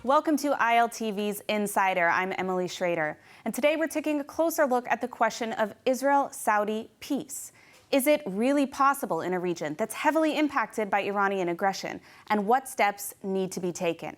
Welcome to ILTV's Insider. I'm Emily Schrader. And today we're taking a closer look at the question of Israel-Saudi peace. Is it really possible in a region that's heavily impacted by Iranian aggression? And what steps need to be taken?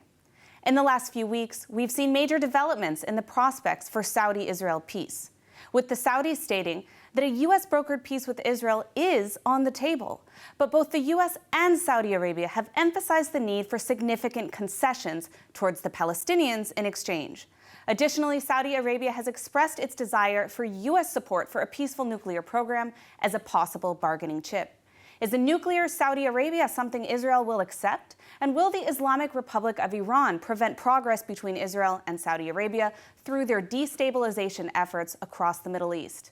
In the last few weeks, we've seen major developments in the prospects for Saudi-Israel peace, with the Saudis stating that a U.S.-brokered peace with Israel is on the table. But both the U.S. and Saudi Arabia have emphasized the need for significant concessions towards the Palestinians in exchange. Additionally, Saudi Arabia has expressed its desire for U.S. support for a peaceful nuclear program as a possible bargaining chip. Is a nuclear Saudi Arabia something Israel will accept? And will the Islamic Republic of Iran prevent progress between Israel and Saudi Arabia through their destabilization efforts across the Middle East?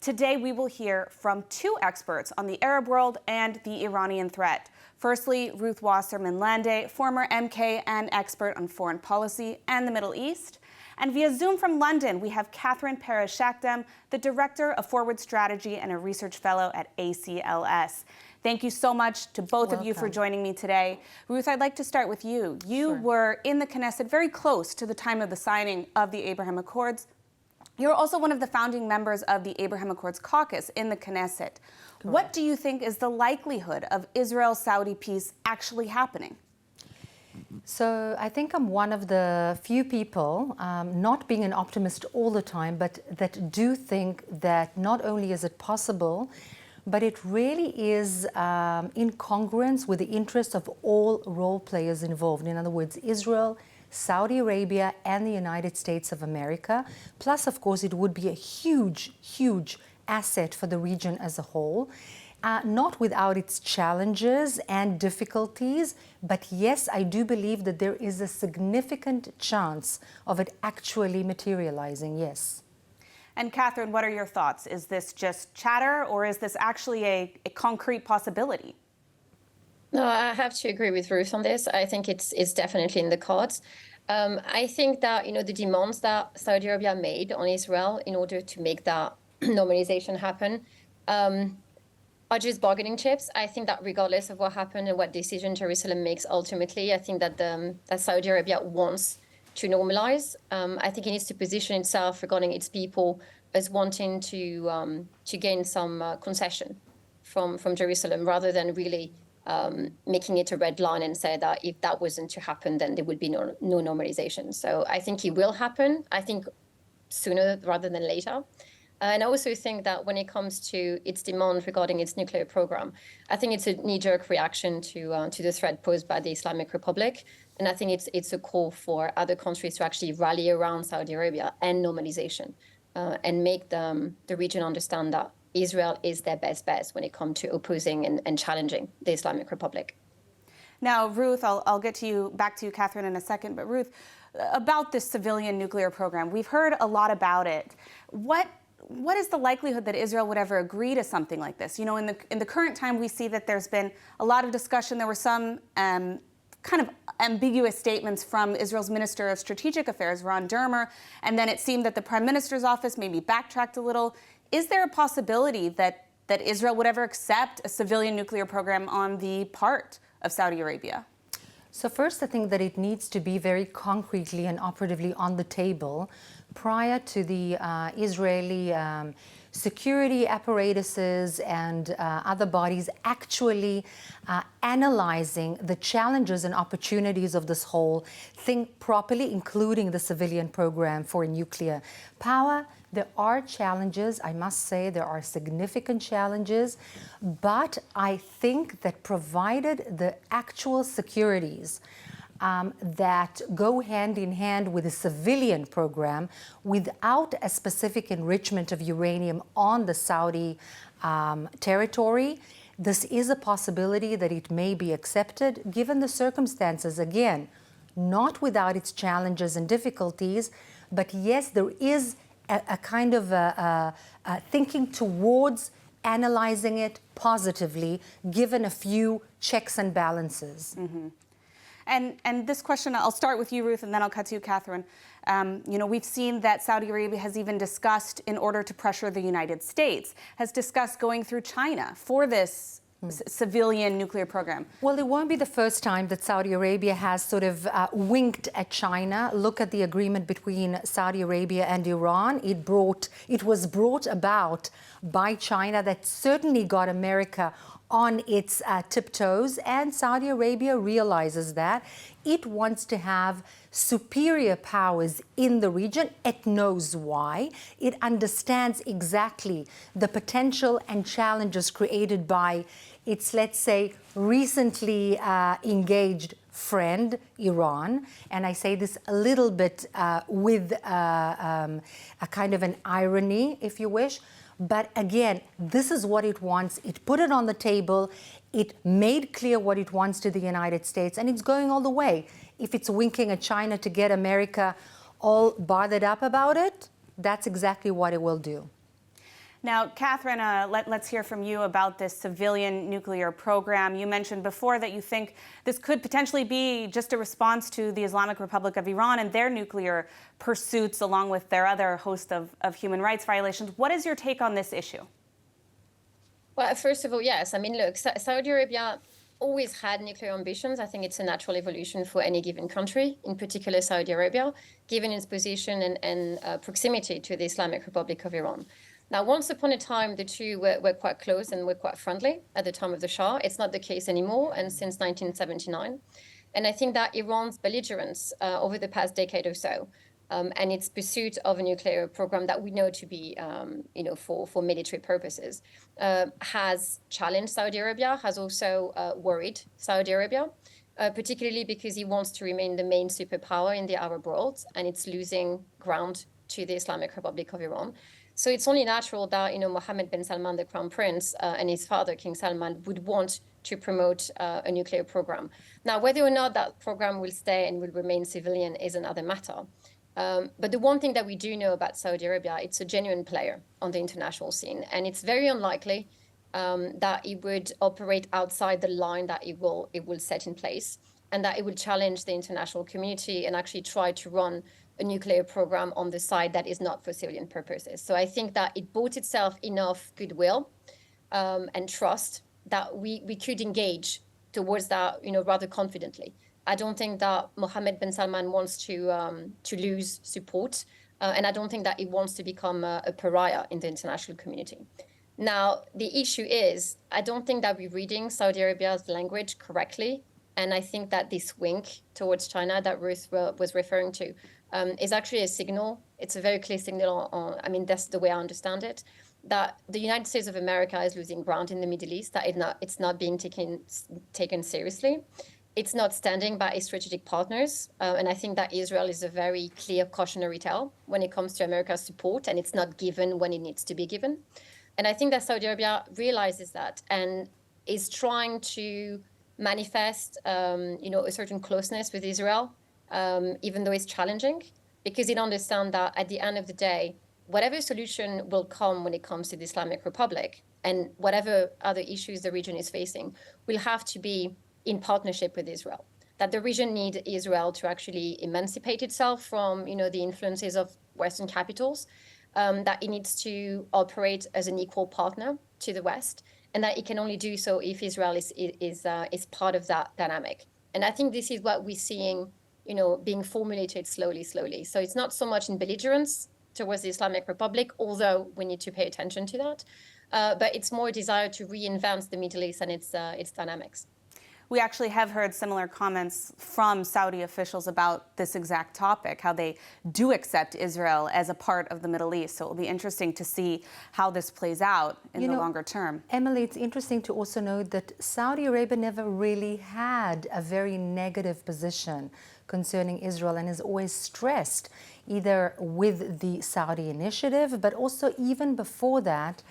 Today, we will hear from two experts on the Arab world and the Iranian threat. Firstly, Ruth Wasserman-Lande, former MK and expert on foreign policy and the Middle East. And via Zoom from London, we have Catherine Perez-Shakdam, the Director of Forward Strategy and a Research Fellow at ACLS. Thank you so much to both of you for joining me today. Ruth, I'd like to start with you. You were in the Knesset very close to the time of the signing of the Abraham Accords. You're also one of the founding members of the Abraham Accords caucus in the Knesset. Correct. What do you think is the likelihood of Israel-Saudi peace actually happening? So I think I'm one of the few people, not being an optimist all the time, but that do think that not only is it possible, but it really is in congruence with the interests of all role players involved. In other words, Israel, Saudi Arabia, and the United States of America. Plus, of course, it would be a huge, huge asset for the region as a whole. Not without its challenges and difficulties, but yes, I do believe that there is a significant chance of it actually materializing, yes. And Catherine, what are your thoughts? Is this just chatter, or is this actually a concrete possibility? No, I have to agree with Ruth on this. I think it's definitely in the cards. I think that, the demands that Saudi Arabia made on Israel in order to make that normalization happen are just bargaining chips. I think that regardless of what happened and what decision Jerusalem makes ultimately, I think that that Saudi Arabia wants to normalize. I think it needs to position itself regarding its people as wanting to gain some concession from Jerusalem, rather than really making it a red line and say that if that wasn't to happen, then there would be no normalization. So I think it will happen. I think sooner rather than later. And I also think that when it comes to its demand regarding its nuclear program, I think it's a knee-jerk reaction to the threat posed by the Islamic Republic. And I think it's a call for other countries to actually rally around Saudi Arabia and normalization and make the region understand that Israel is their best bet when it comes to opposing and challenging the Islamic Republic. Now, Ruth, I'll get to you, back to you, Catherine, in a second. But Ruth, about this civilian nuclear program, we've heard a lot about it. What is the likelihood that Israel would ever agree to something like this? In the current time, we see that there's been a lot of discussion. There were some kind of ambiguous statements from Israel's Minister of Strategic Affairs, Ron Dermer, and then it seemed that the Prime Minister's office maybe backtracked a little. Is there a possibility that Israel would ever accept a civilian nuclear program on the part of Saudi Arabia? So first, I think that it needs to be very concretely and operatively on the table prior to the Israeli security apparatuses and other bodies actually analyzing the challenges and opportunities of this whole thing properly, including the civilian program for nuclear power. There are challenges, I must say, there are significant challenges, but I think that provided the actual securities that go hand in hand with a civilian program without a specific enrichment of uranium on the Saudi territory, this is a possibility that it may be accepted given the circumstances. Again, not without its challenges and difficulties, but yes, there is a kind of thinking towards analyzing it positively, given a few checks and balances. Mm-hmm. And this question, I'll start with you, Ruth, and then I'll cut to you, Catherine. We've seen that Saudi Arabia has even discussed, in order to pressure the United States, has discussed going through China for this civilian nuclear program? Well, it won't be the first time that Saudi Arabia has sort of winked at China. Look at the agreement between Saudi Arabia and Iran. It was brought about by China that certainly got America on its tiptoes, and Saudi Arabia realizes that it wants to have superior powers in the region. It knows why. It understands exactly the potential and challenges created by its, let's say, recently engaged friend, Iran. And I say this a little bit with a kind of an irony, if you wish. But again, this is what it wants. It put it on the table. It made clear what it wants to the United States, and it's going all the way. If it's winking at China to get America all bothered up about it, that's exactly what it will do. Now, Catherine, let's hear from you about this civilian nuclear program. You mentioned before that you think this could potentially be just a response to the Islamic Republic of Iran and their nuclear pursuits, along with their other host of human rights violations. What is your take on this issue? Well, first of all, yes. I mean, look, Saudi Arabia always had nuclear ambitions. I think it's a natural evolution for any given country, in particular Saudi Arabia, given its position and proximity to the Islamic Republic of Iran. Now, once upon a time, the two were quite close and were quite friendly at the time of the Shah. It's not the case anymore, and since 1979. And I think that Iran's belligerence over the past decade or so, and its pursuit of a nuclear program that we know to be, for military purposes, has challenged Saudi Arabia, has also worried Saudi Arabia, particularly because he wants to remain the main superpower in the Arab world, and it's losing ground to the Islamic Republic of Iran. So it's only natural that, Mohammed bin Salman, the crown prince, and his father, King Salman, would want to promote a nuclear program. Now, whether or not that program will stay and will remain civilian is another matter. But the one thing that we do know about Saudi Arabia, it's a genuine player on the international scene. And it's very unlikely that it would operate outside the line that it will set in place, and that it will challenge the international community and actually try to run a nuclear program on the side that is not for civilian purposes. So I think that it bought itself enough goodwill and trust that we could engage towards that, rather confidently. I don't think that Mohammed bin Salman wants to lose support, and I don't think that he wants to become a pariah in the international community. Now, the issue is, I don't think that we're reading Saudi Arabia's language correctly, and I think that this wink towards China that Ruth was referring to is actually a signal. It's a very clear signal that's the way I understand it, that the United States of America is losing ground in the Middle East, that it's not being taken seriously. It's not standing by its strategic partners. And I think that Israel is a very clear cautionary tale when it comes to America's support, and it's not given when it needs to be given. And I think that Saudi Arabia realizes that and is trying to manifest, a certain closeness with Israel, even though it's challenging, because it understands that at the end of the day, whatever solution will come when it comes to the Islamic Republic and whatever other issues the region is facing will have to be in partnership with Israel. That the region needs Israel to actually emancipate itself from, the influences of Western capitals, that it needs to operate as an equal partner to the West, and that it can only do so if Israel is part of that dynamic. And I think this is what we're seeing, being formulated slowly. So it's not so much in belligerence towards the Islamic Republic, although we need to pay attention to that, but it's more a desire to reinvent the Middle East and its dynamics. We actually have heard similar comments from Saudi officials about this exact topic, how they do accept Israel as a part of the Middle East. So it will be interesting to see how this plays out in the longer term. Emily, it's interesting to also note that Saudi Arabia never really had a very negative position concerning Israel and has always stressed, either with the Saudi initiative, but also even before that,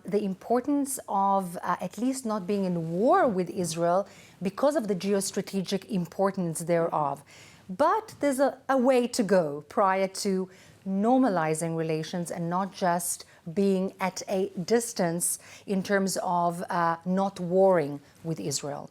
the importance of at least not being in war with Israel because of the geostrategic importance thereof. But there's a way to go prior to normalizing relations and not just being at a distance in terms of not warring with Israel.